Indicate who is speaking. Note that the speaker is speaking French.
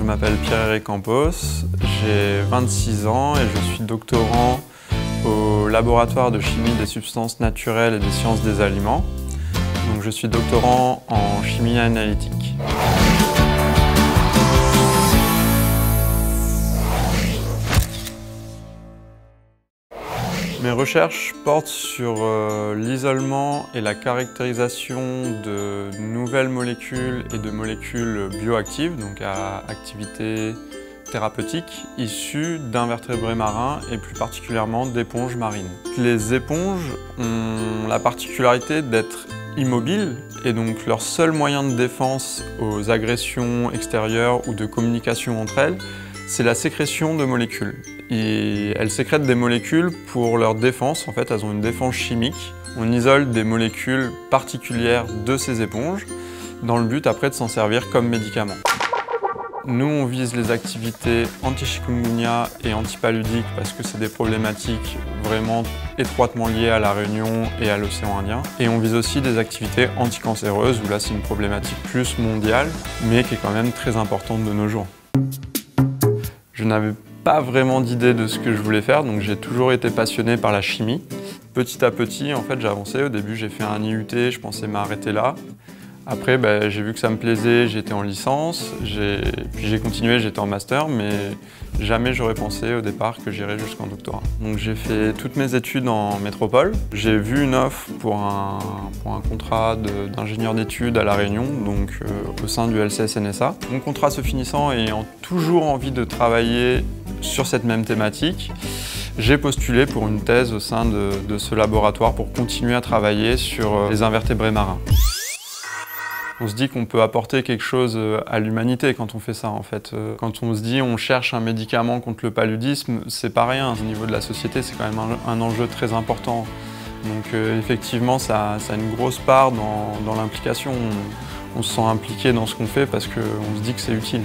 Speaker 1: m'appelle Pierre-Éric Campos, j'ai 26 ans et je suis doctorant au laboratoire de chimie des substances naturelles et des sciences des aliments. Donc je suis doctorant en chimie analytique. Mes recherches portent sur l'isolement et la caractérisation de nouvelles molécules et de molécules bioactives, donc à activité thérapeutique, issues d'invertébrés marins et plus particulièrement d'éponges marines. Les éponges ont la particularité d'être immobiles et donc leur seul moyen de défense aux agressions extérieures ou de communication entre elles, c'est la sécrétion de molécules. Et elles sécrètent des molécules pour leur défense, en fait elles ont une défense chimique. On isole des molécules particulières de ces éponges dans le but après de s'en servir comme médicament. Nous on vise les activités anti-chikungunya et anti-paludique parce que c'est des problématiques vraiment étroitement liées à la Réunion et à l'océan Indien. Et on vise aussi des activités anticancéreuses où là c'est une problématique plus mondiale mais qui est quand même très importante de nos jours. Je n'avais pas vraiment d'idée de ce que je voulais faire, donc j'ai toujours été passionné par la chimie. Petit à petit, en fait, j'ai avancé. Au début, j'ai fait un IUT, je pensais m'arrêter là. Après, j'ai vu que ça me plaisait, j'étais en licence, puis j'ai continué, j'étais en master, mais jamais j'aurais pensé au départ que j'irais jusqu'en doctorat. Donc j'ai fait toutes mes études en métropole. J'ai vu une offre pour un contrat d'ingénieur d'études à La Réunion, donc au sein du LCS-NSA. Mon contrat se finissant et ayant toujours envie de travailler sur cette même thématique, j'ai postulé pour une thèse au sein de ce laboratoire pour continuer à travailler sur les invertébrés marins. On se dit qu'on peut apporter quelque chose à l'humanité quand on fait ça en fait. Quand on se dit on cherche un médicament contre le paludisme, c'est pas rien. Au niveau de la société, c'est quand même un enjeu très important. Donc effectivement, ça a une grosse part dans l'implication. On se sent impliqué dans ce qu'on fait parce qu'on se dit que c'est utile.